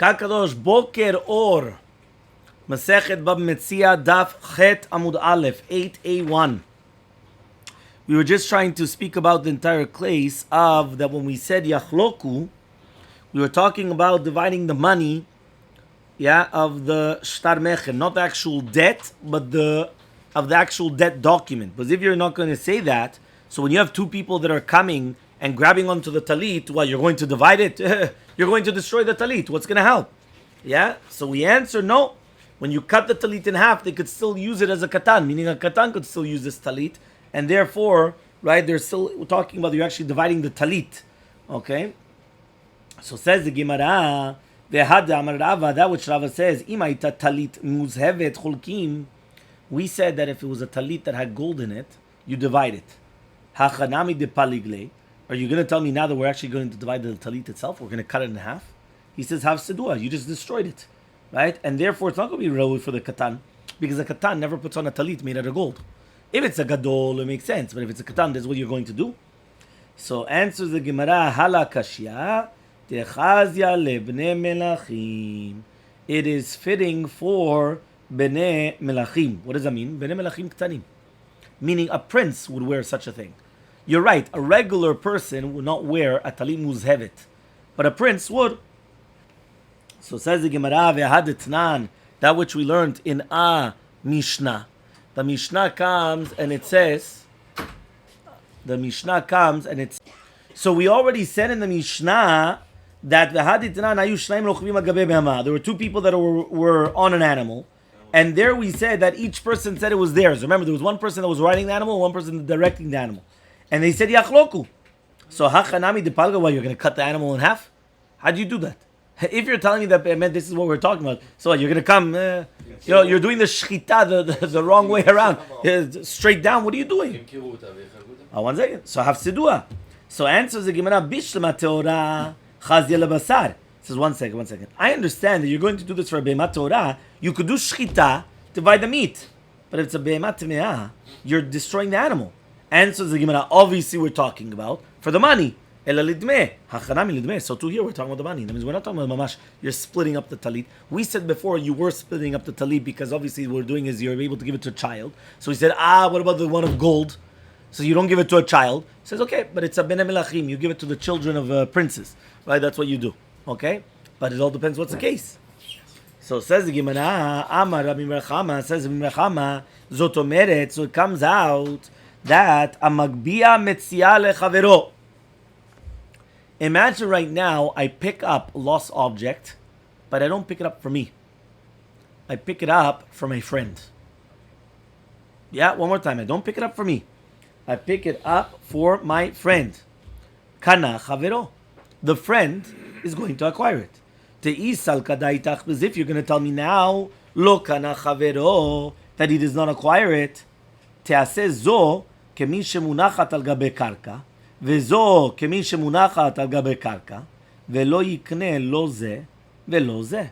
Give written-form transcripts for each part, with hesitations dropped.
Kakadosh Boker Or. Masechet Bava Metzia daf Chet Amud Aleph 8a1. We were just trying to speak about the entire case of that when we said Yachloku, we were talking about dividing the money, of the shtar mecher, not the actual debt, but the actual debt document. Because if you're not going to say that, so when you have two people that are coming and grabbing onto the talit, well, you're going to divide it. You're going to destroy the talit. What's going to help? So we answer no. When you cut the talit in half, they could still use it as a katan, meaning a katan could still use this talit, and therefore, they're still talking about you're actually dividing the talit. Okay? So says the Gemara, that which Rava says, imaita talit muzhevet chulkim. We said that if it was a talit that had gold in it, you divide it. Hachanami de paligle. Are you going to tell me now that we're actually going to divide the talit itself? We're going to cut it in half? He says, have sedua. You just destroyed it. Right? And therefore, it's not going to be rawi for the katan, because a katan never puts on a talit made out of gold. If it's a gadol, it makes sense. But if it's a katan, that's what you're going to do. So answers the Gemara, hala kashya, techazya lebnei melachim. It is fitting for bnei melachim. What does that mean? Bnei melachim ktanim. Meaning a prince would wear such a thing. You're right, a regular person would not wear a talit muzhevet, but a prince would. So says the Gemara, ve'hadetnan, that which we learned in a Mishnah. The Mishnah comes and it says, so we already said in the Mishnah that ve'hadetnan ayu shnaim rochvim al gabei behama. There were two people that were on an animal, and there we said that each person said it was theirs. Remember, there was one person that was riding the animal, one person directing the animal. And they said, Yachloku. So, hachanami de palga, well, you're going to cut the animal in half? How do you do that? If you're telling me that, man, this is what we're talking about, so you're going to come, you're doing the shchita the wrong way around, straight down. What are you doing? 1 second. So, have sedua. So, answers the Gemara, bishlema teora chazia lebasar. Says, 1 second. I understand that you're going to do this for a behemat teora. You could do shchita to buy the meat. But if it's a behemat temeah, you're destroying the animal. Answers the Gemara, obviously we're talking about for the money. So too here we're talking about the money. That means we're not talking about mamash, you're splitting up the talit. We said before you were splitting up the talit because obviously what we're doing is you're able to give it to a child. So we said, what about the one of gold? So you don't give it to a child. He says, okay, but it's a bnei melachim. You give it to the children of princes. Right? That's what you do. Okay? But it all depends what's the case. So says the Gemara, Amar Rabbi Merchama, says Rabbi Merchama, Zotomeret, so it comes out that a Bava Metzia lechavero. Imagine right now I pick up a lost object, but I don't pick it up for me. I pick it up for my friend. One more time. I don't pick it up for me. I pick it up for my friend. Kana chavero. The friend is going to acquire it. Te'isal kadaitach, as if you're going to tell me now, lo kana chavero, that he does not acquire it. Te'aseh zo kemi shemunachat al gabe karka. וזו כמי שמונחת על גבי קרקע, ולא יקנה לא זה ולא זה.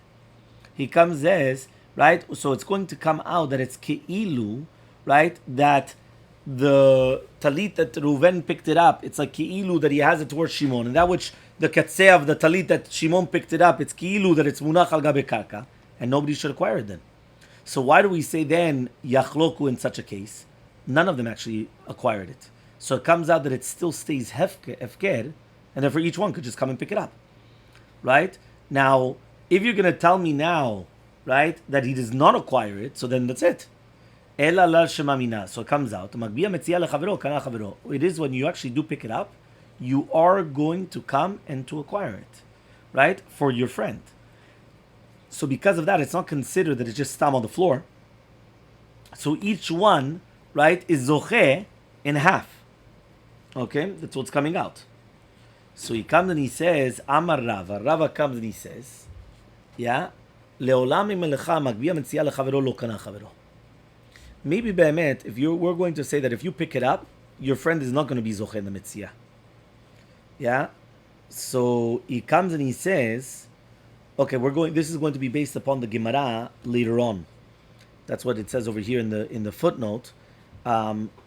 He comes says, right? So it's going to come out that it's ke'ilu, right? That the talit that Reuven picked it up, it's like ke'ilu that he has it towards Shimon. And that which the katzeh of the talit that Shimon picked it up, it's ke'ilu that it's munach al gabi karka, and nobody should acquire it then. So why do we say then yachloku in such a case? None of them actually acquired it. So it comes out that it still stays hefker, and therefore each one could just come and pick it up. Right? Now, if you're going to tell me now, right, that he does not acquire it, so then that's it. Ela la shemamina. So it comes out. Bava Metzia lechavero, kana chavero. It is when you actually do pick it up, you are going to come and to acquire it. Right? For your friend. So because of that, it's not considered that it's just stam on the floor. So each one, right, is zoche in half. Okay, that's what's coming out. So he comes and he says, Amar Rava. Rava comes and he says, Le'olam imelecha Bava Metzia lechavero lo kana chavero. Maybe be'emet, we're going to say that if you pick it up, your friend is not going to be zoche in the Metzia. So he comes and he says, okay, this is going to be based upon the Gemara later on. That's what it says over here in the footnote.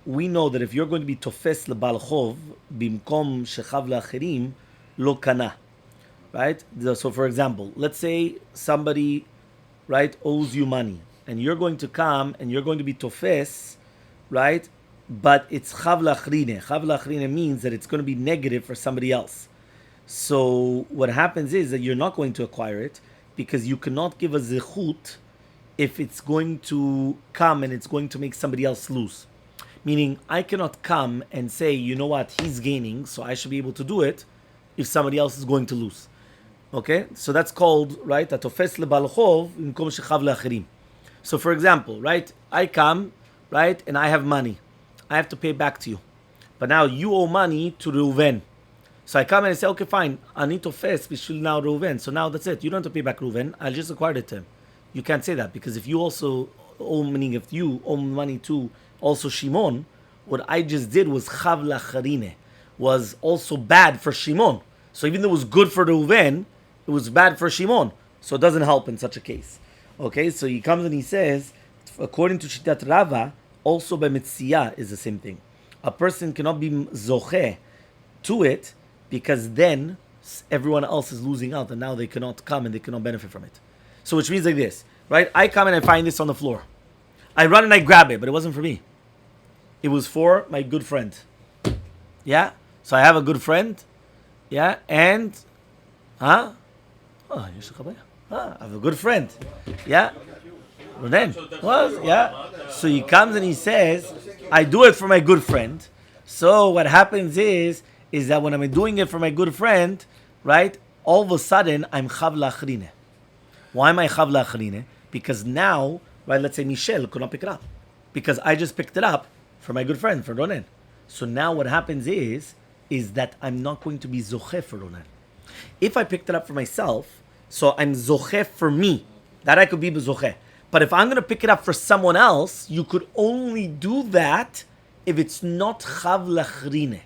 We know that if you're going to be tofes lebal chov bimkom shechav la'acherim lo kana, right? So for example, let's say somebody, right, owes you money, and you're going to come and you're going to be tofes, right? But it's chav lachrine. Chav lachrine means that it's going to be negative for somebody else. So what happens is that you're not going to acquire it because you cannot give a zechut if it's going to come and it's going to make somebody else lose. Meaning, I cannot come and say, you know what, he's gaining, so I should be able to do it if somebody else is going to lose. Okay? So that's called, right, atofes lebal chov imkom shechav leacherim. So for example, right, I come, right, and I have money. I have to pay back to you. But now you owe money to Reuven. So I come and I say, okay, fine, I need to fast, we should now Reuven. So now that's it. You don't have to pay back Reuven. I just acquired it to him. You can't say that because if you also owe, meaning if you owe money to also Shimon, what I just did was chav lacharine, was also bad for Shimon. So even though it was good for Reuven, it was bad for Shimon. So it doesn't help in such a case. Okay, so he comes and he says, according to Shitat Rava, also by Metzia is the same thing. A person cannot be zoche to it because then everyone else is losing out and now they cannot come and they cannot benefit from it. So which means like this, right? I come and I find this on the floor. I run and I grab it, but it wasn't for me. It was for my good friend. Yeah? So I have a good friend. Yeah? And, I have a good friend. Yeah? Then, yeah? So he comes and he says, I do it for my good friend. So what happens is that when I'm doing it for my good friend, right, all of a sudden I'm chav lachrine. Why am I chav lachrine? Because now, right, let's say Michelle could not pick it up. Because I just picked it up for my good friend, for Ronen. So now what happens is that I'm not going to be zoche for Ronen. If I picked it up for myself, so I'm zoche for me, that I could be zoche. But if I'm going to pick it up for someone else, you could only do that if it's not chav lachrine.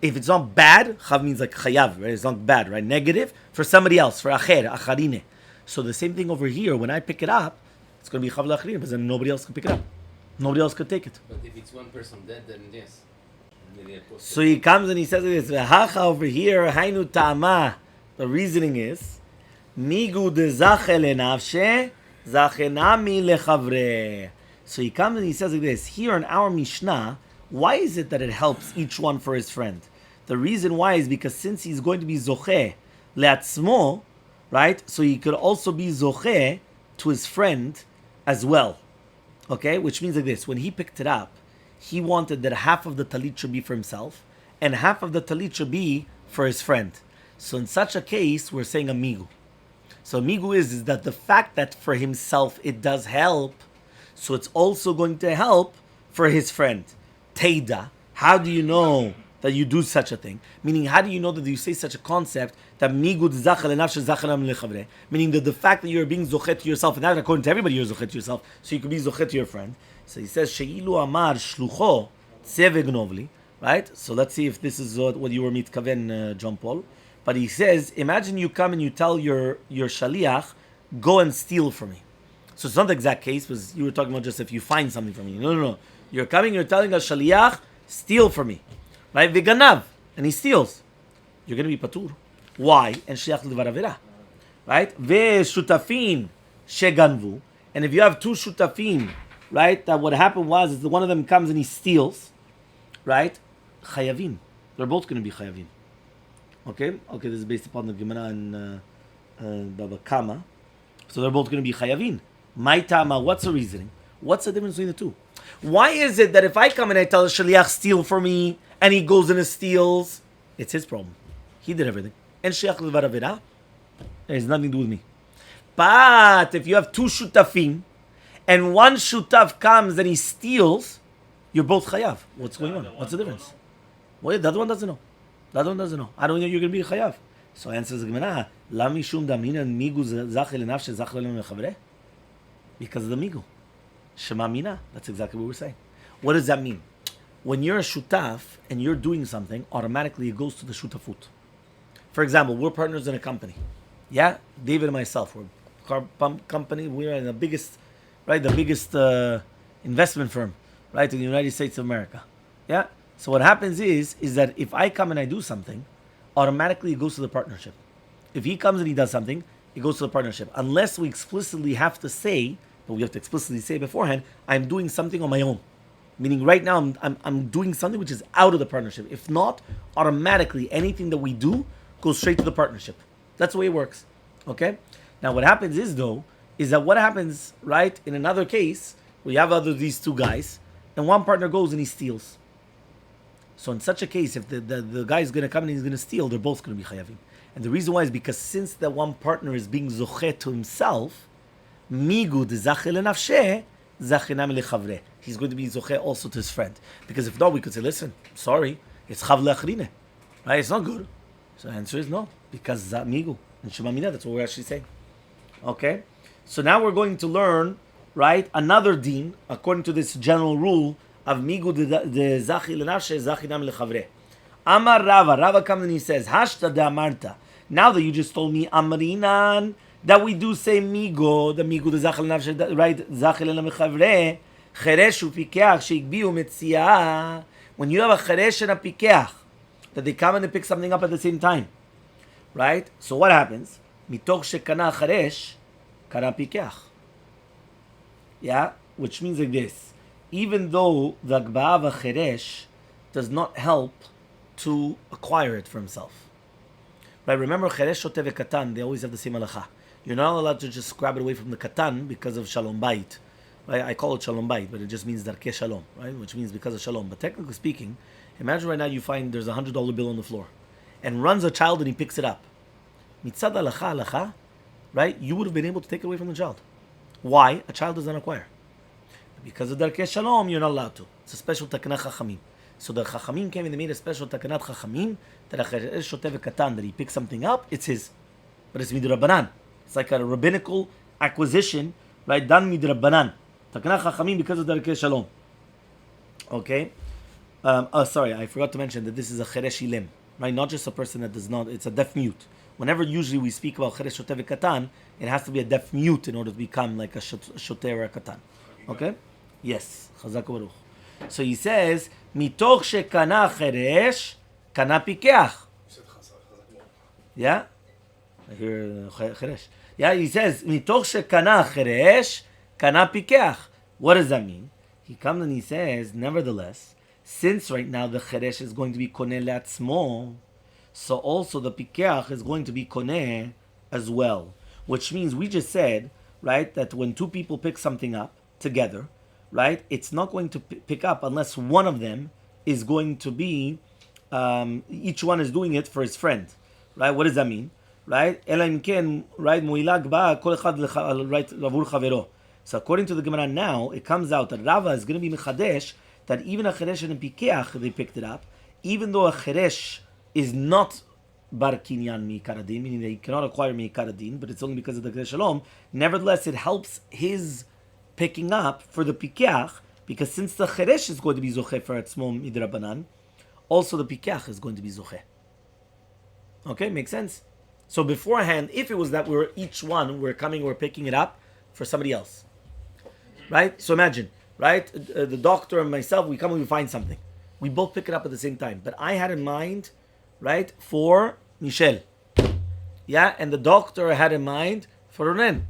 If it's not bad, chav means like chayav, right? It's not bad, right? Negative for somebody else, for acher, acharine. So the same thing over here, when I pick it up, it's going to be chav lachrine, because then nobody else can pick it up. Nobody else could take it. But if it's one person dead, then yes. So he comes and he says this, Hacha over here, hainu ta'ama. The reasoning is, migu de zache lenavshe, zache nami lechavre. So he comes and he says like this, here in our Mishnah, why is it that it helps each one for his friend? The reason why is because since he's going to be zoche leatzmo, right? So he could also be zoche to his friend as well. Okay? Which means like this, when he picked it up, he wanted that half of the talit should be for himself and half of the talit should be for his friend. So in such a case, we're saying amigu. So amigu is that the fact that for himself it does help, so it's also going to help for his friend. Teida, how do you know that you do such a thing? Meaning, how do you know that you say such a concept that migud zachal enafsh zachalam lechavre? Meaning that the fact that you're being zochet to yourself, and not according to everybody you're zochet to yourself, so you could be zochet to your friend. So he says, Sheilu amar shlucho tsevegnovli, right? So let's see if this is what you were mitkaven, John Paul. But he says, imagine you come and you tell your shaliach, go and steal for me. So it's not the exact case, because you were talking about just if you find something from me. No. You're coming, you're telling a shaliach, steal for me. Right? Viganav. And he steals. You're going to be patur. Why? And shliach levar avera. Right? Ve shutafin sheganvu. And if you have two shutafin, right, that what happened was is that one of them comes and he steals, right? Chayavin. They're both going to be chayavin. Okay, this is based upon the Gemara and Bava Kama. So they're both going to be chayavin. My tama, what's the reasoning? What's the difference between the two? Why is it that if I come and I tell the shaliach steal for me, and he goes and steals, it's his problem. He did everything. And shliach levar avera, it has nothing to do with me. But if you have two shutafim, and one shutaf comes and he steals, you're both chayav. What's going on? What's the difference? Well, the other one doesn't know. The other one doesn't know. I don't know you're going to be chayav. So answers the Gemara, La mishum damina migu zachel nafshe zachel lechavre? Because of the migu. Shema mina. That's exactly what we're saying. What does that mean? When you're a shutaf and you're doing something, automatically it goes to the shutafut. For example, we're partners in a company. Yeah? David and myself, we're a car pump company. We're in the biggest investment firm, right, in the United States of America. Yeah? So what happens is that if I come and I do something, automatically it goes to the partnership. If he comes and he does something, it goes to the partnership. Unless we explicitly have to say, but we have to explicitly say beforehand, I'm doing something on my own. Meaning right now I'm doing something which is out of the partnership. If not, automatically anything that we do goes straight to the partnership. That's the way it works. Okay? Now what happens is that what happens, right, in another case, we have these two guys, and one partner goes and he steals. So in such a case, if the guy is going to come and he's going to steal, they're both going to be chayavim. And the reason why is because since that one partner is being zoche to himself, migud zache lenafsheh, zachinam lechavre. He's going to be zoche also to his friend. Because if not, we could say, listen, sorry, it's chav leachrine. Right? It's not good. So the answer is no. Because migu. And shemamina, that's what we're actually saying. Okay? So now we're going to learn, right, another deen, according to this general rule of migu de zachi lenafsheh, zachinam lechavre. Amar Rava comes and he says, Hashta de amarta. Now that you just told me, Amrinan, that we do say migo, the migo the zachel nafshe, right? Zachel lechavre, cheresh upikeach sheikbiu metzia. When you have a cheresh and a pikeach, that they come and they pick something up at the same time, right? So what happens? Mitoch shekana cheresh, kana pikeach. Yeah, which means like this: even though the agba'a of a cheresh does not help to acquire it for himself. Right? Remember, cheresh shoteh ve'katan, they always have the same halacha. You're not allowed to just grab it away from the katan because of shalom bayit. Right? I call it shalom bayit, but it just means darkei shalom, right? Which means because of shalom. But technically speaking, imagine right now you find there's $100 bill on the floor, and runs a child and he picks it up. Mitzad halacha, right? You would have been able to take it away from the child. Why? A child does not acquire. Because of darkei shalom, you're not allowed to. It's a special takana chachamim. So the chachamim came and they made a special takanat chachamim that a cheresh shoteh ve'katan, that he picks something up, it's his. But it's midrabanan. It's like a rabbinical acquisition, right? Done midrabanan. Takanat chachamim because of darkei shalom. Okay? Sorry, I forgot to mention that this is a cheresh ilim, right? Not just a person that does not, it's a deaf mute. Whenever usually we speak about cheresh shoteh ve'katan, it has to be a deaf mute in order to become like a shoteh or a katan. Okay? Yes. Chazak baruch. So he says, mitoch shekana cheresh, kana pikeach. Yeah? I hear cheresh. Yeah, he says, mitoch shekana cheresh, kana pikeach. What does that mean? He comes and he says, nevertheless, since right now the cheresh is going to be koneh le'atzmo, so also the pikeach is going to be koneh as well. Which means we just said, right, that when two people pick something up together, right, it's not going to pick up unless one of them is going to be, each one is doing it for his friend, right? What does that mean, right? Right? So according to the Gemara now, it comes out that Rava is going to be mechadesh that even a cheresh and a pikeach, they picked it up, even though a cheresh is not bar kinyan mi'ikar hadin, meaning that he cannot acquire mi'ikar hadin, but it's only because of the cheresh shalom. Nevertheless, it helps his picking up for the pikeach, because since the cheresh is going to be zoche for atzmo midrabanan, also the pikeach is going to be zoche. Okay, makes sense? So beforehand, if it was that we're picking it up for somebody else, right? So imagine, right? The doctor and myself, we come and we find something. We both pick it up at the same time. But I had in mind, right, for Michelle. Yeah, and the doctor had in mind for Ronen.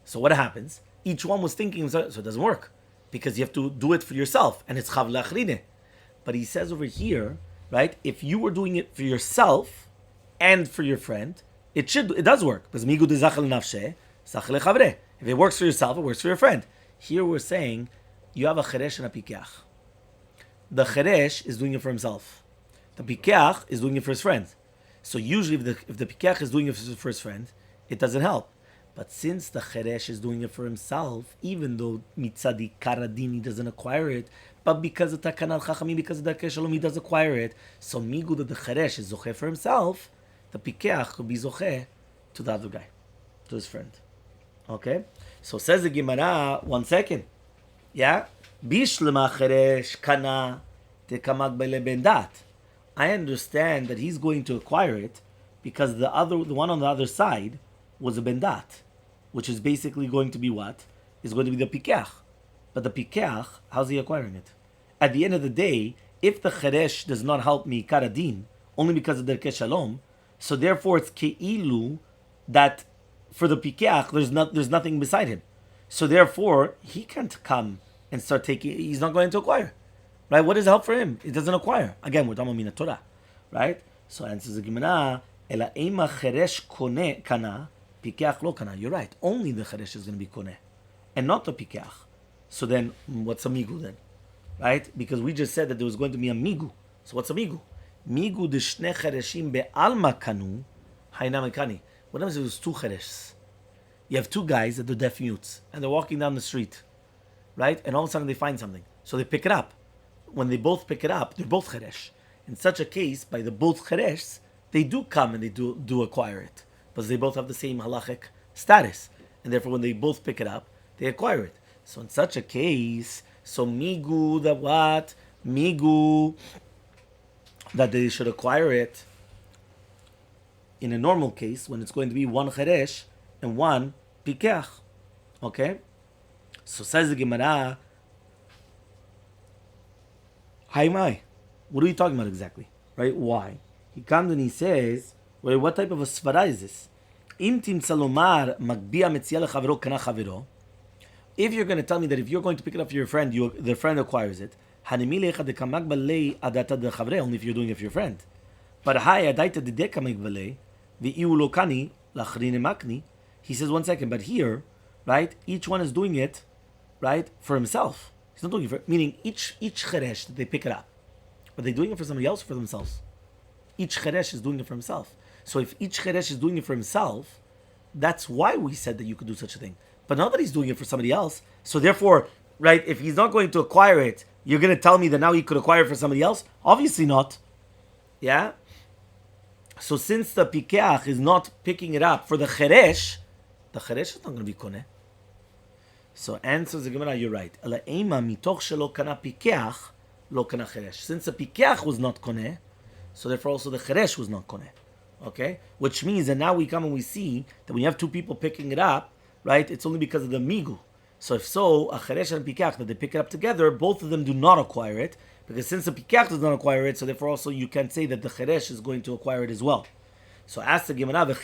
So what happens? Each one was thinking, so it doesn't work. Because you have to do it for yourself. And it's chav le'achrine. But he says over here, right, if you were doing it for yourself and for your friend, it does work. Because migu de zachel nafsheh, zachel lechavre. If it works for yourself, it works for your friend. Here we're saying, you have a cheresh and a pikeach. The cheresh is doing it for himself. The pikeach is doing it for his friend. So usually if the pikeach is doing it for his friend, it doesn't help. But since the cheresh is doing it for himself, even though mitzadi karadin he doesn't acquire it, but because of takanal chachamim, because of darkei shalom he does acquire it, so migu that the cheresh is zoche for himself, the pikeach could be zoche to the other guy, to his friend. Okay? So says the Gemara, 1 second. Yeah? Bishlema cheresh kana tekamag bele bendat. I understand that he's going to acquire it because the one on the other side was a bendat, which is basically going to be what? Is going to be the pikeach. But the pikeach, how's he acquiring it? At the end of the day, if the cheresh does not help me karadin, only because of the darkei shalom, So therefore, it's ke'ilu that for the pikeach, there's nothing beside him. So therefore, he can't come and start taking. He's not going to acquire, right? What is help for him? It doesn't acquire. Again, we're talking about mina Torah, right? So answers the Gemara, ela ema cheresh kone kana pikeach lo kana. You're right. Only the cheresh is going to be kone, and not the pikeach. So then, what's a migu then, right? Because we just said that there was going to be a migu. So what's a migu? Migu de shne chereshim be'alma kanu hainam kani. What happens if there's two cheresh? You have two guys that are deaf mutes, and they're walking down the street, right? And all of a sudden they find something. So they pick it up. When they both pick it up, they're both cheresh. In such a case, by the both cheresh, they do come and they do acquire it. Because they both have the same halachic status. And therefore, when they both pick it up, they acquire it. So in such a case, so migu, that what? Migu, that they should acquire it. In a normal case, when it's going to be one cheresh, and one pikeach. Okay? So says the Gemara, Hi mai. What are you talking about exactly? Right? Why? He comes and he says, well, what type of a svara is this? Intim salomar magbia metzia lechavero kana chavero. If you're going to tell me that if you're going to pick it up for your friend, the friend acquires it, only if you're doing it for your friend. But he says, 1 second, but here, right, each one is doing it, right, for himself. He's not doing it for, meaning each cheresh that they pick it up. Are they doing it for somebody else or for themselves? Each cheresh is doing it for himself. So if each cheresh is doing it for himself, that's why we said that you could do such a thing. But now that he's doing it for somebody else, so therefore, right, if he's not going to acquire it, you're going to tell me that now he could acquire it for somebody else? Obviously not. Yeah? So since the pikeach is not picking it up for the cheresh is not going to be koneh. So answers the Gemara, you're right. Since the pikeach was not koneh, so therefore also the cheresh was not koneh. Okay? Which means that now we come and we see that when you have two people picking it up, right, it's only because of the migu. So if so, a cheresh and a pikeach, that they pick it up together, both of them do not acquire it, because since the pikeach does not acquire it, so therefore also you can say that the cheresh is going to acquire it as well. So ask the Gemara, 1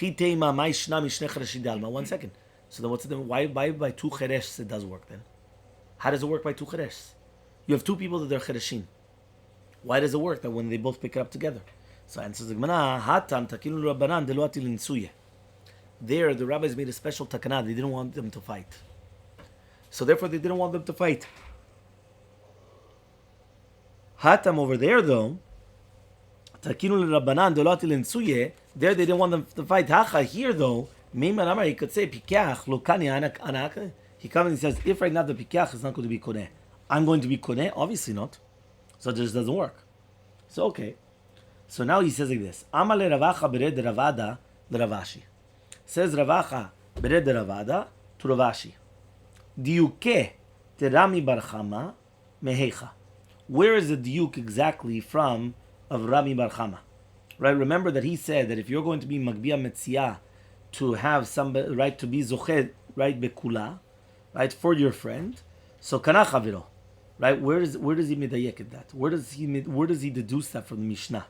second. So then what's the why by two cheresh it does work then? How does it work by two cheresh? You have two people that are chereshim. Why does it work that when they both pick it up together? So answers the Gemara, there the rabbis made a special takana. They didn't want them to fight. So therefore they didn't want them to fight. Hatam over there though, there they didn't want them to fight. Hacha here though, he could say pikeach lokani anak. He comes and he says, if right now the pikeach is not going to be koneh, I'm going to be koneh. Obviously not. So it just doesn't work. So okay. So now he says like this: Amale Ravacha bered Ravada l'Ravashi. Says Ravacha bered Ravada to Ravashi. Diuke terami bar Chama mehecha. Where is the diuk exactly from of Rami bar Chama? Right. Remember that he said that if you're going to be Bava Metzia to have somebody, right, to be zoched, right, bekula, right, for your friend, so kana chaviro, right? Where does he medayek at that? Where does he deduce that from the Mishnah?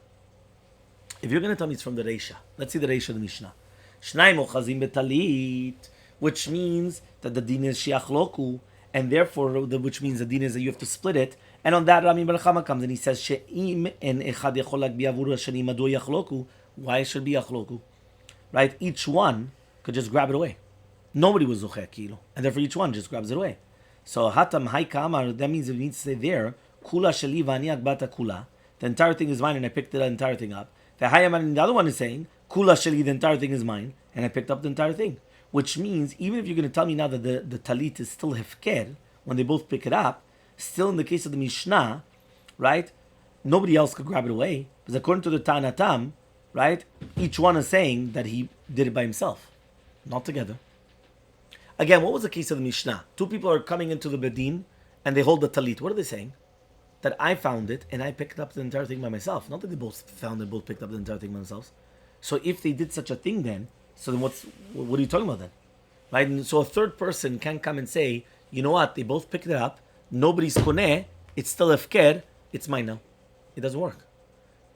If you're going to tell me it's from the Reisha, let's see the Reisha of the Mishnah. Shnaim ochazim betalit, which means that the din is shiach loku, and therefore, which means the din is that you have to split it. And on that, Rami bar Chama comes and he says, she'im en echad yachol lagbi avur hashani madu yachloku. Why it should be yachloku? Right? Each one could just grab it away. Nobody was zocheh kilo, and therefore each one just grabs it away. So hatam hai kamar, that means it needs to say there, kula sheli v'ani agbata kula. The entire thing is mine, and I picked the entire thing up. The other one is saying, kula sheli, the entire thing is mine, and I picked up the entire thing. Which means, even if you're going to tell me now that the talit is still hefker, when they both pick it up, still in the case of the Mishnah, right, nobody else could grab it away. Because according to the Tanatam, right, each one is saying that he did it by himself, not together. Again, what was the case of the Mishnah? Two people are coming into the Bedin, and they hold the talit. What are they saying? That I found it, and I picked up the entire thing by myself. Not that they both found it, both picked up the entire thing by themselves. So if they did such a thing then, so then what are you talking about then? Right? And so a third person can come and say, you know what, they both picked it up, nobody's koneh, it's still efker, it's mine now. It doesn't work.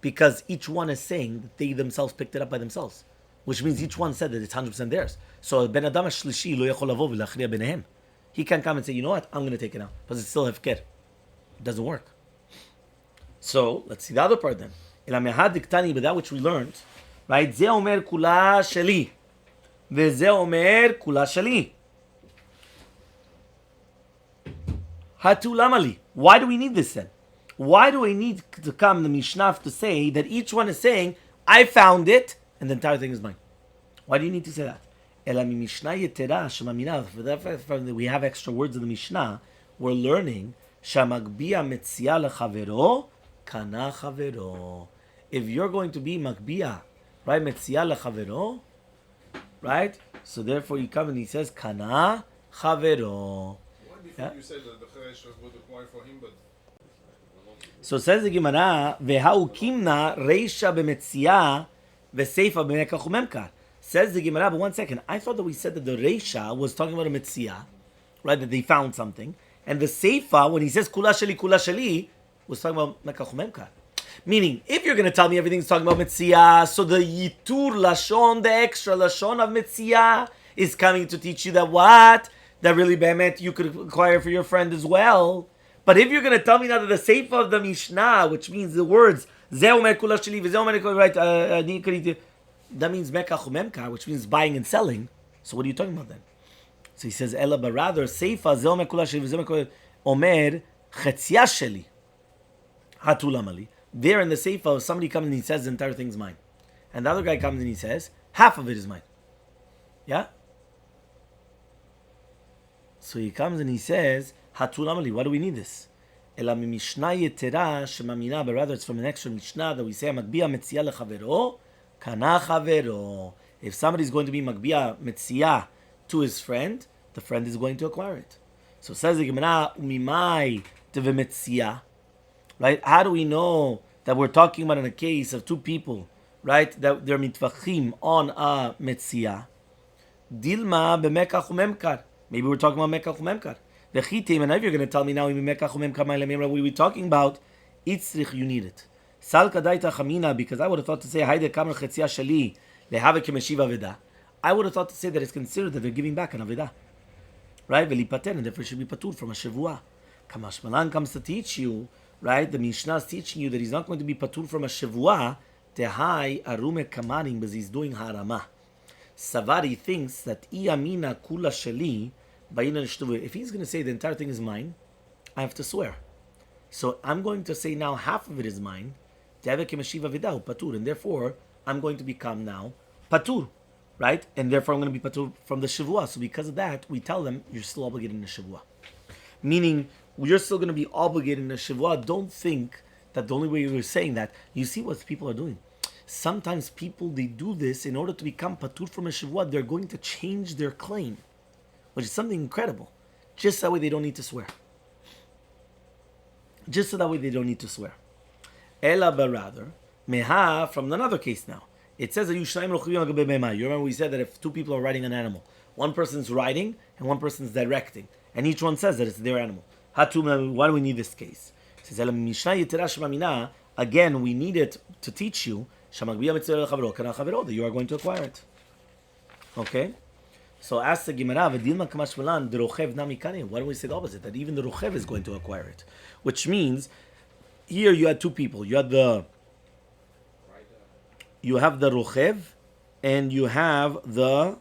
because each one is saying that they themselves picked it up by themselves, which means each one said that it's 100% theirs. So Ben Adam Shlishi lo yachol lavo v'lachriya b'nehem. He can't come and say, you know what, I'm going to take it now, because it's still hefker. It doesn't work. So let's see the other part then. But that which we learned, right? Ze omer kula sheli, v'ze omer kula sheli. Hatu lamali. Why do we need this then? Why do I need to come the Mishnah to say that each one is saying, I found it, and the entire thing is mine? Why do you need to say that? We have extra words in the Mishnah. We're learning, Bava Metzia daf kana chavero. If you're going to be makbiya, right, Metzia lechavero, right? So therefore you come and he says, kana chavero. Why do you think you said that the Cheresh would acquire for him, but... So says the Gemara, V'ha'u kimna reisha b'metzia v'seifa b'mekach u'memkar. Says the Gemara, but 1 second, I thought that we said that the reisha was talking about a metzia, right, that they found something, and the seifa, when he says kula sheli, was talking about mekach u'memkar. Meaning, if you're going to tell me everything's talking about metzia, so the yitur lashon, the extra lashon of metzia, is coming to teach you that what? That really behemet you could acquire for your friend as well. But if you're going to tell me now that the seifa of the Mishnah, which means the words, Zeh omer kula sheli, v'zeh omer kula, right, that means mekach u'memkar, which means buying and selling. So what are you talking about then? So he says, Ela, but rather, seifa, Zeh omer kula sheli, v'zeh omer kula, omer chetzia sheli, hatu lamali. There in the seifa, somebody comes and he says the entire thing's mine. And the other guy comes and he says, half of it is mine. Yeah? So he comes and he says, Hatu lamali, why do we need this? Ela mi mishnah yetera shemamina, but rather it's from an extra mishnah that we say, Makbiya metzia lechavero, kana chavero. If somebody is going to be Makbiya metzia to his friend, the friend is going to acquire it. So says the Gemara, umimai teve metzia. Right? How do we know that we're talking about in a case of two people, right? That they're mitvachim on a metzia. Dilma b'mekach u'memkar. Maybe we're talking about mekach u'memkar. The chitim, and if you're going to tell me now, mekach u'memkar ma'lemim, we were talking about itzrich, you need it. Sal kadaita chamina, because I would have thought to say hayde kamer chetzia sheli lehave kemeshiva aveda. I would have thought to say that it's considered that they're giving back an aveda, right? Velipater, and therefore should be patur from a shavua. Kamash Malan comes to teach you. Right, the Mishnah is teaching you that he's not going to be patur from a shavua tehai arume kamarim, because he's doing harama. Savari thinks that iyamina kula sheli bayina l'shtuvu. If he's going to say the entire thing is mine, I have to swear. So I'm going to say now half of it is mine. Tehave kemeshiva vidahu patur, and therefore I'm going to become now patur, right? And therefore I'm going to be patur from the shavua. So because of that, we tell them you're still obligated in the shavua, meaning you're still going to be obligated in a shavua. Don't think that the only way you're saying that. You see what people are doing. Sometimes people, they do this in order to become patur from a shavua. They're going to change their claim, which is something incredible. Just that way they don't need to swear. Just so that way they don't need to swear. Ela, but rather, meha, from another case now. It says that you remember we said that if two people are riding an animal, one person's riding and one person's directing, and each one says that it's their animal. Why do we need this case? It says, again, we need it to teach you that you are going to acquire it. Okay? So ask the Gemara, why don't we say the opposite? That even the rochev is going to acquire it. Which means, here you had two people. You have the rochev, and you have the...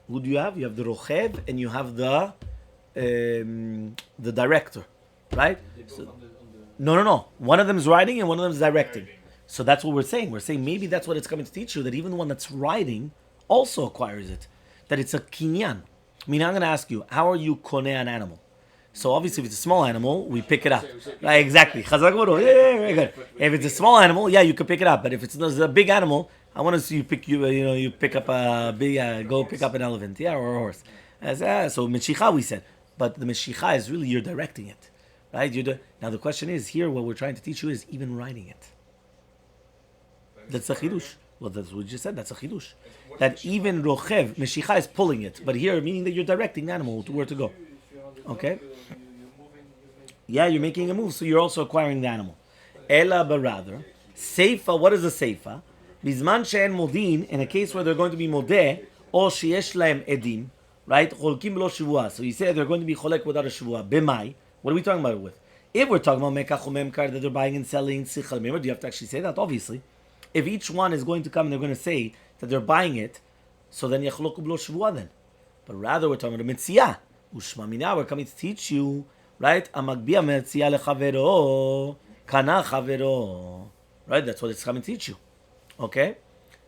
Who do you have? You have the rochev, and you have the director, right? So, no. One of them is riding and one of them is directing. So that's what we're saying. We're saying maybe that's what it's coming to teach you, that even the one that's riding also acquires it. That it's a kinyan. I mean, I'm going to ask you, how are you koneh an animal? So obviously, if it's a small animal, we pick it up. Right, exactly. Yeah, very good. If it's a small animal, yeah, you can pick it up. But if it's a big animal, I want to see you pick up a big, go pick up an elephant, yeah, or a horse. So meshicha we said. But the Mashiach is really, you're directing it. Right? Now the question is, here what we're trying to teach you is even writing it. That's a chidush. Well, that's what we just said. That's a chidush. That even rochev, Mashiach is pulling it. But here, meaning that you're directing the animal to where to go. Okay? Yeah, you're making a move, so you're also acquiring the animal. Ela, but rather, Seifa, what is a seifa? Bizman she'en modin, in a case where they're going to be modeh, or sheyesh lahem edim, right? Cholkim lo shavua. So you say they're going to be cholek without a shavua. B'mai, what are we talking about it with? If we're talking about mekach umemkar, that they're buying and selling sichal, remember, do you have to actually say that? Obviously. If each one is going to come and they're going to say that they're buying it, so then yachloku b'lo shavua then. But rather we're talking about a metzia. Ushma mina, we're coming to teach you, right? Amagbia metzia lechavero, kana chavero. Right? That's what it's coming to teach you. Okay?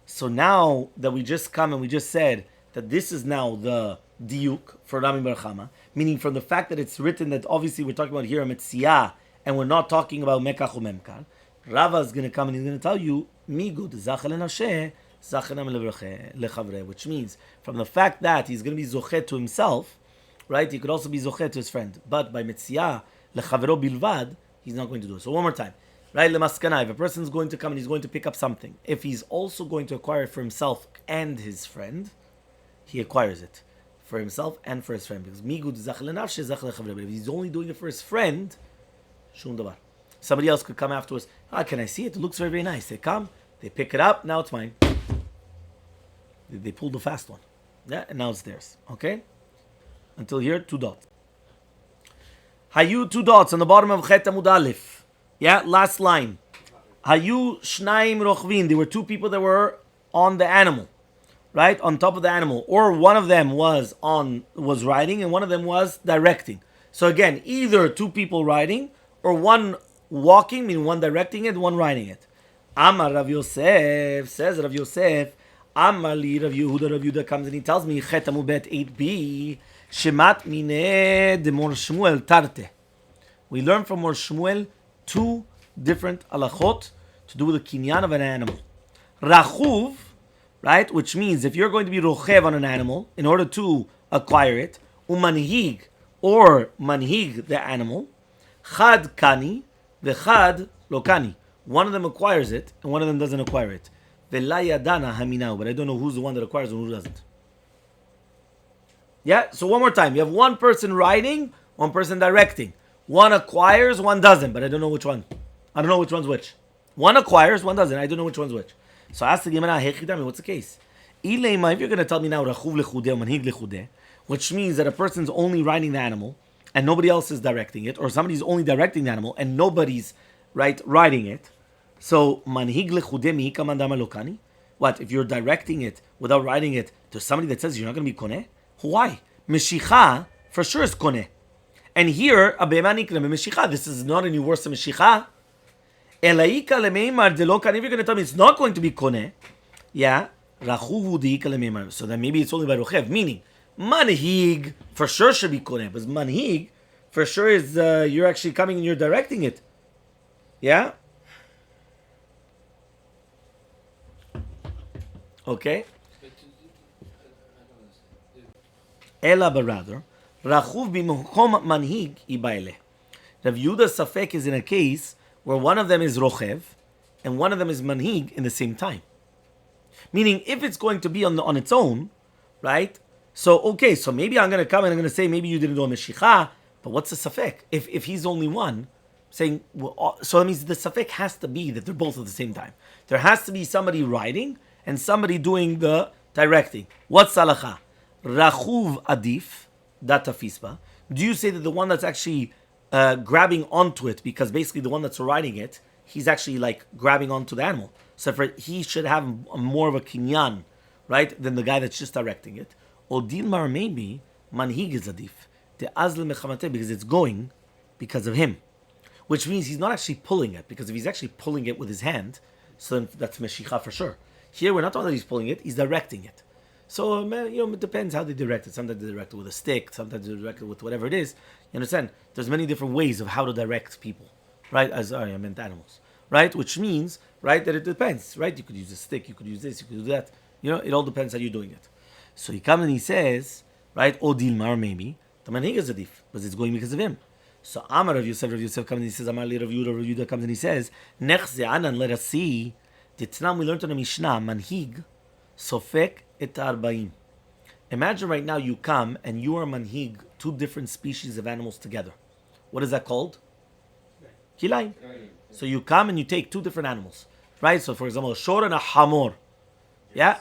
So now that we just come and we just said that this is now the diuk for Rami Bar Chama, meaning from the fact that it's written that obviously we're talking about here a metzia and we're not talking about mekach umemkar, Rava is going to come and he's going to tell you, migud zachel enashe, zachenam lechavre, which means from the fact that he's going to be zochet to himself, right? He could also be zochet to his friend. But by metzia lechavero bilvad, he's not going to do it. So one more time. Right, lemaskana, if a person's going to come and he's going to pick up something, if he's also going to acquire it for himself and his friend, he acquires it for himself and for his friend. Because migud zachel enashe, zachenam lechavre. If he's only doing it for his friend, shum davar. Somebody else could come afterwards. Can I see it? It looks very, very nice. They come, they pick it up, now it's mine. They pulled the fast one. Yeah, and now it's theirs. Okay? Until here, 2 dots. Hayu 2 dots on the bottom of Chet Amud Aleph. Yeah, last line. Hayu shnaim rochvin. There were 2 people that were on the animal. Right? On top of the animal. Or one of them was riding and one of them was directing. So again, either 2 people riding or one walking, meaning one directing it, one riding it. Amar Rav Yosef, says Rav Yosef, Amar li Rav Yehuda comes and he tells me, Chet Amud Bet 8b, Shemat mine de Mor Shmuel tarte. We learn from Mor Shmuel 2 different halachot to do with the kinyan of an animal. Rachuv, right, which means if you're going to be rochev on an animal in order to acquire it, umanhig, or manhig the animal, chad kani, vechad lokani. One of them acquires it and one of them doesn't acquire it. Velayadana haminau, but I don't know who's the one that acquires and who doesn't. Yeah, so one more time. You have one person riding, one person directing. One acquires, one doesn't, but I don't know which one. I don't know which one's which. One acquires, one doesn't. I don't know which one's which. So I asked the Gemara, what's the case? If you're going to tell me now, which means that a person's only riding the animal and nobody else is directing it, or somebody's only directing the animal and nobody's riding it. So manhig lechudeh mihika mandama lokani. What if you're directing it without riding it? There's somebody that says you're not going to be koneh. Why? Meshicha for sure is koneh. And here, this is not any worse than Meshicha. If you're going to tell me it's not going to be koneh, yeah, so then maybe it's only by rochev, meaning manhig for sure should be koneh, but manhig for sure is you're actually coming and you're directing it. Yeah? Okay? Ela but rather, Rachuv b'mkom manhig ibayle. Rav Yehuda Safek is in a case where one of them is rochev and one of them is manhig in the same time. Meaning, if it's going to be on its own, right? So maybe I'm going to come and I'm going to say maybe you didn't do a meshicha, but what's the Safek? If he's only one, saying so that means the Safek has to be that they're both at the same time. There has to be somebody riding and somebody doing the directing. What's salacha? Rachuv adif. Data fispa. Do you say that the one that's actually grabbing onto it, because basically the one that's riding it, he's actually grabbing onto the animal, so he should have more of a kinyan, right, than the guy that's just directing it? Or dilmar maybe manhig is adif the azle mechamate, because it's going because of him, which means he's not actually pulling it, because if he's actually pulling it with his hand, so then that's meshicha for sure. Here we're not talking that he's pulling it, he's directing it. So, it depends how they direct it. Sometimes they direct it with a stick, sometimes they direct it with whatever it is. You understand? There's many different ways of how to direct people, right? I meant animals, right? Which means, right, that it depends, right? You could use a stick, you could use this, you could do that. It all depends how you're doing it. So he comes and he says, right, O Dilmar maybe, the manhig is adif, but it's going because of him. So Amar Rav Yosef comes and he says, Amar li Rav Yehuda comes and he says, Nech ze'anan, let us see. Titnam, we learned in the Mishnah, manhig, sofek, et arba'im. Imagine right now you come and you are manhig 2 different species of animals together. What is that called? Kilayim. So you come and you take 2 different animals. right? So for example, a shor and a hamor. Yeah?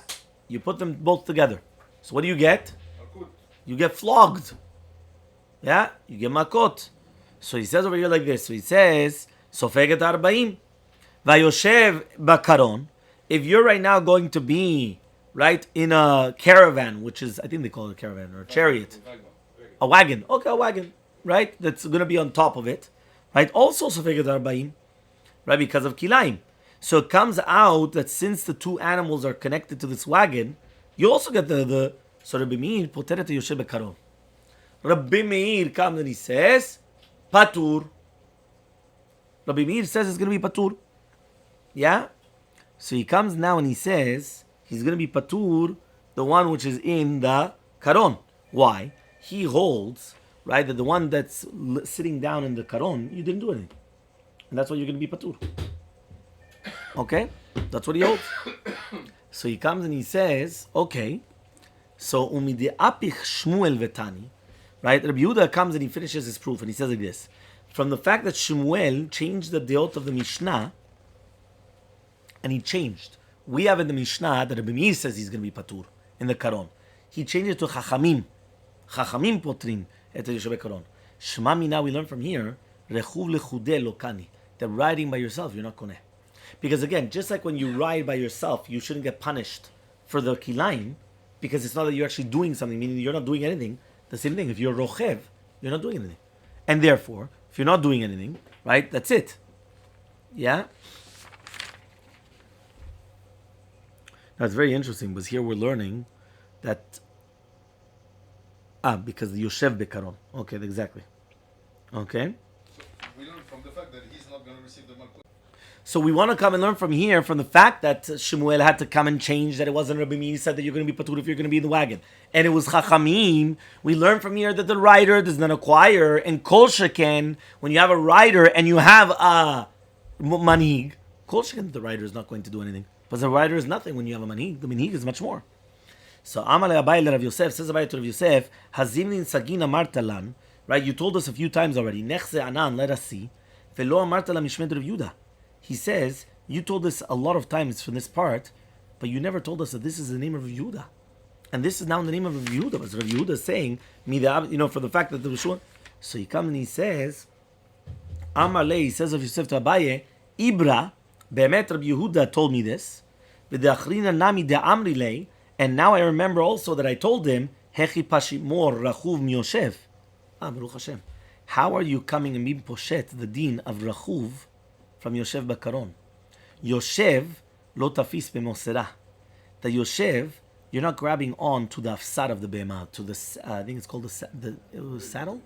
You put them both together. So what do you get? Akut. You get flogged. Yeah? You get makot. So he says over here like this. So he says, Sofeget arba'im. Vayoshev bakaron. If you're right now going to be, right, in a caravan, which is, I think they call it a caravan or a chariot. A wagon. Okay, a wagon. Right? That's going to be on top of it. Right? Also Sofeget arba'im. Right? Because of kilaim. So it comes out that since the two animals are connected to this wagon, you also get the so Rabbi Meir poteret Yoshev bekaron. Rabbi Meir comes and he says, patur. Rabbi Meir says it's going to be patur. Yeah? So he comes now and he says he's going to be patur, the one which is in the karon. Why? He holds, right, that the one that's sitting down in the karon, you didn't do anything. And that's why you're going to be patur. Okay? That's what he holds. So he comes and he says, okay, so umide apich Shmuel vetani, right? Rabbi Yehuda comes and he finishes his proof and he says like this. From the fact that Shmuel changed the deot of the Mishnah, and he changed. We have in the Mishnah that Rabbi Meir says he's going to be patur in the Karon. He changed it to Chachamim. Chachamim potrin et Yoshev Karon. Shema mina, we learn from here, rechuv lechude lokani, that riding by yourself, you're not koneh. Because again, just like when you ride by yourself, you shouldn't get punished for the kilaim, because it's not that you're actually doing something, meaning you're not doing anything. The same thing, if you're rochev, you're not doing anything. And therefore, if you're not doing anything, right, that's it. Yeah? Now it's very interesting, because here we're learning that, because the Yoshev Bekaron. Okay, exactly. Okay? We learn from the fact that he's not going to receive the malchut. So we want to come and learn from here, from the fact that Shmuel had to come and change, that it wasn't Rabbi Meir said that you're going to be patur if you're going to be in the wagon. And it was Chachamim. We learn from here that the rider does not acquire, and Kol Sheken, when you have a rider and you have a manhig, Kol Sheken, the rider is not going to do anything. But the rider is nothing when you have a manhig. The manhig is much more. So Elmaleh Abai Rav Yosef, says Abai to Rav Yosef, Hazimlin Sagina Martalan, right? You told us a few times already, Nechse Anan, let us see. Velo Martala Mishmed Rav Yuda. He says, you told us a lot of times from this part, but you never told us that this is the name of Rav Yehuda. And this is now the name of Rav Yehuda. But Rav Yehuda is saying, for the fact that the Rishon. So he comes and he says, Elmaleh, he says of Yosef to Abaye, Ibra, Be'emet Rav Yehuda told me this, V'de'achrina nami de'amri lei, and now I remember also that I told him, Hechi pashimor rachuv miyoshev. Baruch Hashem. How are you coming and being poshet the din of rachuv from Yoshev Bakaron? Yoshev lo tafis b'mosera. The Yoshev, you're not grabbing on to the afsar of the behemah, to the, I think it's called the saddle?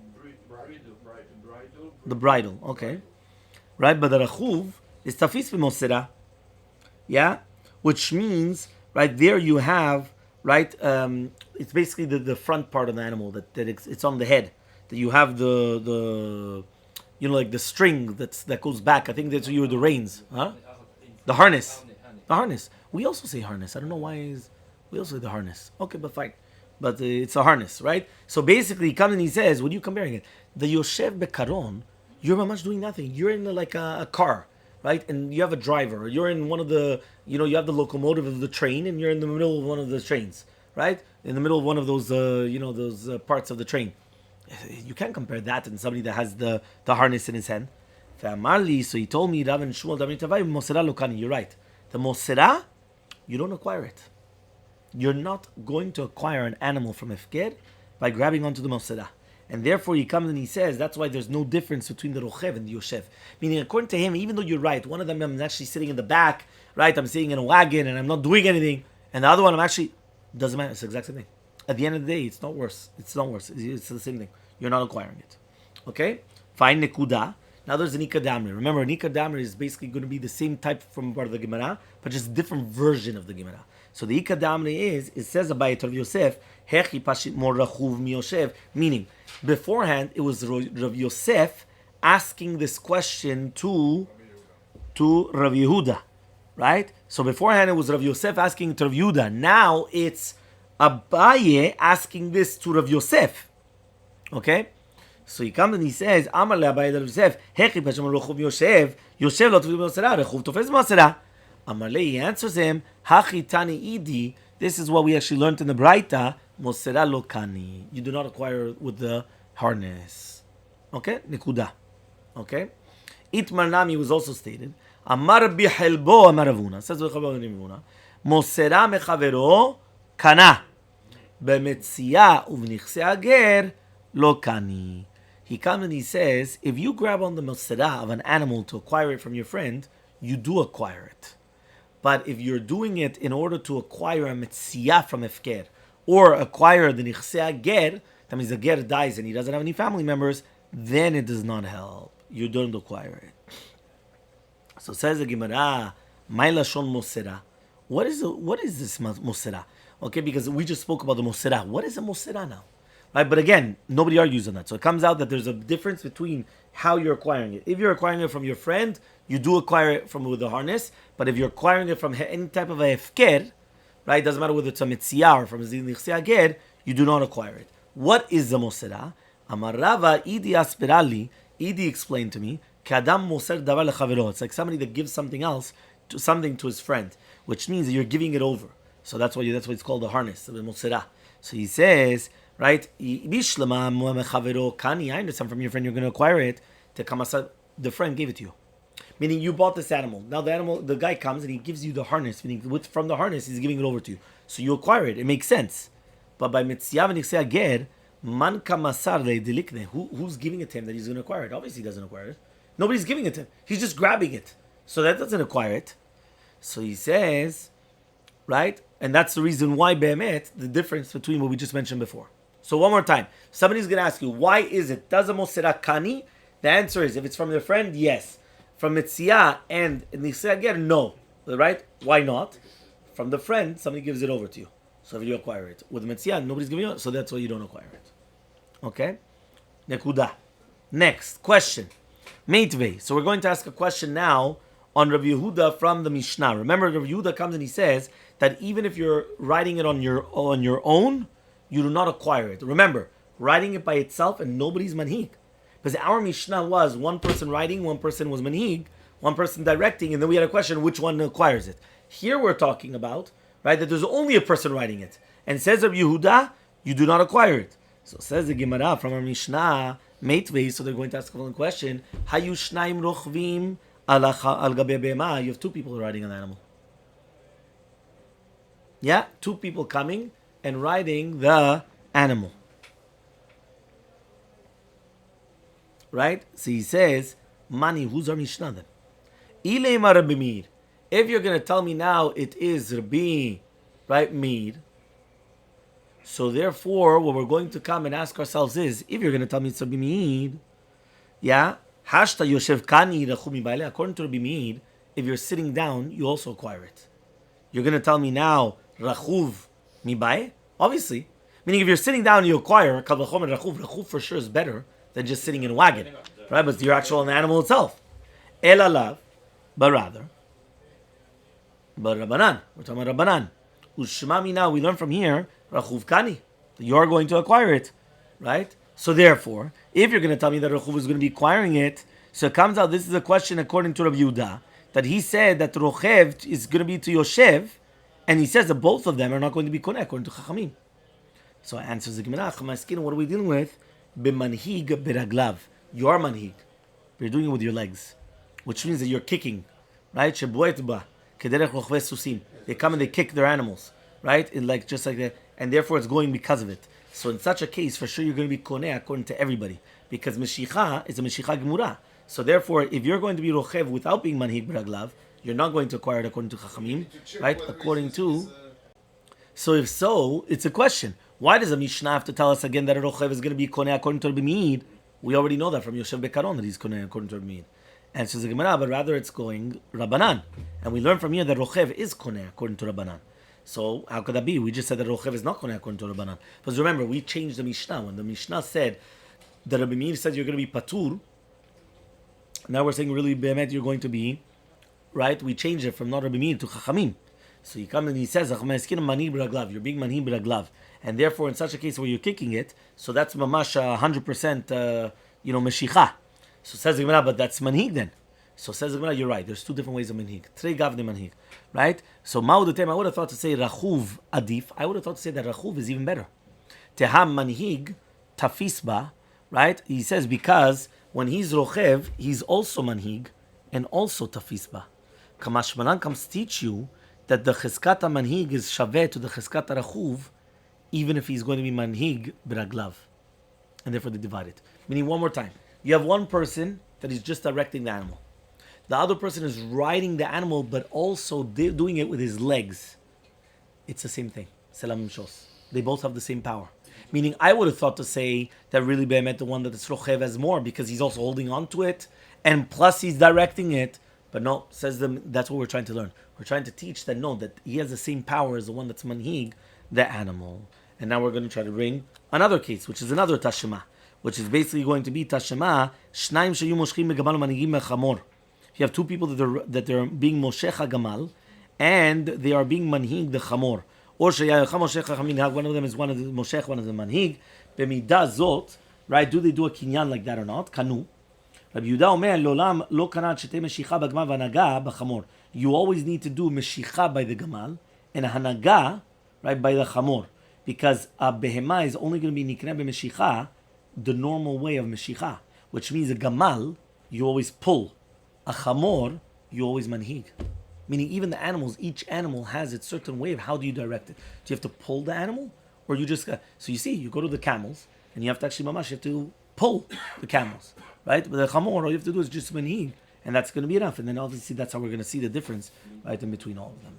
The bridle, okay. Right, but the rachuv is tafis b'mosera. Yeah? Which means, right, there you have, right, it's basically the front part of the animal, that it's on the head. That you have the like the string that goes back. I think that's the reins, huh? The harness. The harness. We also say harness. I don't know why we also say the harness. Okay, but fine. But it's a harness, right? So basically, he comes and he says, what are you comparing it? The Yoshev Bekaron, you're much doing nothing. You're in like a car, right? And you have a driver. You're in one of the, you have the locomotive of the train, and you're in the middle of one of the trains, right? In the middle of one of those, those parts of the train. You can't compare that to somebody that has the harness in his hand. So he told me, Rav and Shmuel, you're right. The Mosera, you don't acquire it. You're not going to acquire an animal from Efker by grabbing onto the Mosera. And therefore he comes and he says, that's why there's no difference between the Rochev and the Yoshev. Meaning, according to him, even though you're right, one of them I'm actually sitting in the back, right? I'm sitting in a wagon and I'm not doing anything. And the other one I'm actually, doesn't matter, it's the exact same thing. At the end of the day, it's not worse. It's not worse. It's the same thing. You're not acquiring it. Okay? Fine, Nekuda. Now there's an Ikadamri. Remember, an Ikadamri is basically going to be the same type from part of the Gemara, but just a different version of the Gemara. So the Ikadamri is, it says about Rav Yosef, Hechi pashit mor rachuv mi Yoshev, meaning, beforehand, it was Rav Yosef asking this question to Rav Yehuda. Right? So beforehand, it was Rav Yosef asking to Rav Yehuda. Now it's Abaye asking this to Rav Yosef. Okay? So he comes and he says, Elmaleh Abai Rav Yosef, Hechi pashim rachuv Yoshev, Yoshev lo tofes b'mosera, rachuv tofes b'mosera. Amaleh, he answers him, Hachitani idi. This is what we actually learned in the Braita. Mosera lokani. You do not acquire with the harness. Okay? Nikuda. Okay? Itmar Nami was also stated. Amar bihelbo amaravuna. Says Mosera mechavero kana. Bemetzia uvnichse ager lokani. He comes and he says, if you grab on the mosera of an animal to acquire it from your friend, you do acquire it. But if you're doing it in order to acquire a metzia from efker, or acquire the nichse ger, that means the ger dies and he doesn't have any family members, then it does not help. You don't acquire it. So says the Gemara, "My lashon mosera." What is this mosera? Okay, because we just spoke about the mosera. What is a mosera now? Right, but again, nobody argues on that. So it comes out that there's a difference between how you're acquiring it. If you're acquiring it from your friend, you do acquire it from with the harness. But if you're acquiring it from any type of a hefker, right, doesn't matter whether it's a metzia or from a nichse ger, you do not acquire it. What is the mosera? Amarava idi aspirali. Idi explained to me, Kadam moser davar lechavero. It's like somebody that gives something else to something to his friend, which means that you're giving it over. So that's why it's called the harness, the mosera. So he says, right, Bishlama mechavero kani. I understand from your friend you're going to acquire it. The friend gave it to you, meaning you bought this animal. Now the guy comes and he gives you the harness. Meaning from the harness he's giving it over to you, so you acquire it. It makes sense. But by metziav nichse ger, man kamasar le'delikne. Who's giving it to him that he's going to acquire it? Obviously he doesn't acquire it. Nobody's giving it to him. He's just grabbing it. So that doesn't acquire it. So he says, right? And that's the reason why be'emet, the difference between what we just mentioned before. So one more time. Somebody's going to ask you, why is it? Does a mosera kani? The answer is, if it's from their friend, yes. From metzia and nichse ger, no. Right? Why not? From the friend, somebody gives it over to you. So if you acquire it. With metzia, nobody's giving you it, so that's why you don't acquire it. Okay? Nekuda. Next question. Meitvei. So we're going to ask a question now on Rabbi Yehuda from the Mishnah. Remember, Rabbi Yehuda comes and he says that even if you're writing it on your own, you do not acquire it. Remember, writing it by itself and nobody's manhig. Because our Mishnah was one person writing, one person was manhig, one person directing, and then we had a question, which one acquires it? Here we're talking about, right, that there's only a person writing it. And says Rabbi Yehuda, you do not acquire it. So says the Gemara from our Mishnah, Meitvei, so they're going to ask a following question. Hayu shnaim rochvim al gabe behema. You have two people riding an animal. Yeah, two people coming and riding the animal. Right? So he says, Mani, who's our Mishnah then? Ilema Rabbi Meir. If you're going to tell me now it is Rabbi, right, Meir, so therefore, what we're going to come and ask ourselves is, if you're going to tell me it's Rabbi Meir, yeah, Hashta Yoshev Kani Rachumi Baile, according to Rabbi Meir, if you're sitting down, you also acquire it. You're going to tell me now, Rachuv Mibai? Obviously. Meaning if you're sitting down, you acquire, Kavachom and Rachuv. Rachuv for sure is better than just sitting in a wagon. Right? But your actual animal itself. Elalav, but rather. But Rabbanan. We're talking about Rabbanan. Ushmami now, we learn from here, Rachuv Kani. You are going to acquire it. Right? So therefore, if you're going to tell me that Rachuv is going to be acquiring it, so it comes out, this is a question according to Rabbi Yehuda, that he said that Rochev is going to be to Yoshev, and he says that both of them are not going to be Koneh, according to Chachamim. So answers the Gemara, what are we dealing with? B'manhig beraglav. You are manhig. You're doing it with your legs. Which means that you're kicking. Right? Sheboetba. Kederech rochve susim. They come and they kick their animals. Right? Just like that. And therefore it's going because of it. So in such a case, for sure you're going to be koneh according to everybody. Because Meshicha is a Meshicha Gemura. So therefore, if you're going to be rochev without being manhig beraglav, you're not going to acquire it according to Chachamim. Right? According to... So if so, it's a question. Why does a Mishnah have to tell us again that a rochev is going to be koneh according to Rabbi Meir? We already know that from Yoshev Bekaron that he's koneh according to Rabbi Meir. And says the Gemara, but rather it's going Rabbanan. And we learn from here that rochev is koneh according to Rabbanan. So how could that be? We just said that rochev is not koneh according to Rabbanan. Because remember, we changed the Mishnah. When the Mishnah said that Rabbi Meir said you're going to be patur, now we're saying really be'emet you're going to be, right? We changed it from not Rabbi Meir to Chachamim. So he comes and he says, you're being manhi b'raglav. And therefore, in such a case where you're kicking it, so that's mamash 100%, meshicha. So says the Gemara, but that's manhig then. So says the Gemara, you're right. There's two different ways of manhig. Trei gavne manhig, right? So ma'udatem, I would have thought to say rachuv adif. I would have thought to say that rachuv is even better. Teham manhig tafisba, right? He says because when he's rochev, he's also manhig and also tafisba. Kamashmanan comes to teach you that the cheskata manhig is shaveh to the cheskata rachuv, even if he's going to be manhig braglav, and therefore they divide it. Meaning, one more time, you have one person that is just directing the animal. The other person is riding the animal, but also doing it with his legs. It's the same thing. Selam shos. They both have the same power. Meaning, I would have thought to say that really be'emet the one that is rochev has more because he's also holding on to it, and plus he's directing it. But no, says them. That's what we're trying to learn. We're trying to teach that no, that he has the same power as the one that's manhig, the animal. And now we're going to try to bring another case, which is another tashema, which is basically going to be tashema shnaim shayu moshchim megamal manhigim mechamor. You have two people that they're being moshech gamal, and they are being manhig the chamor. Or one of them is one of the moshech, one of the manhig. B'midah zot, right? Do they do a kinyan like that or not? Kanu. Rabbi Yehuda omer lolam lo kanat shetei meshicha b'gamal v'hanaga b'chamor. You always need to do meshicha by the gamal and hanaga, right, by the chamor, because a behema is only going to be nikneh b'meshicha, the normal way of meshicha, which means a gamal you always pull. A chamor, you always manhig. Meaning even the animals, each animal has its certain way of how do you direct it. Do you have to pull the animal? Or you just... So you see, you go to the camels, and you have to actually, mamash, you have to pull the camels. Right? But the chamor, all you have to do is just manhig, and that's going to be enough. And then obviously that's how we're going to see the difference, right, in between all of them.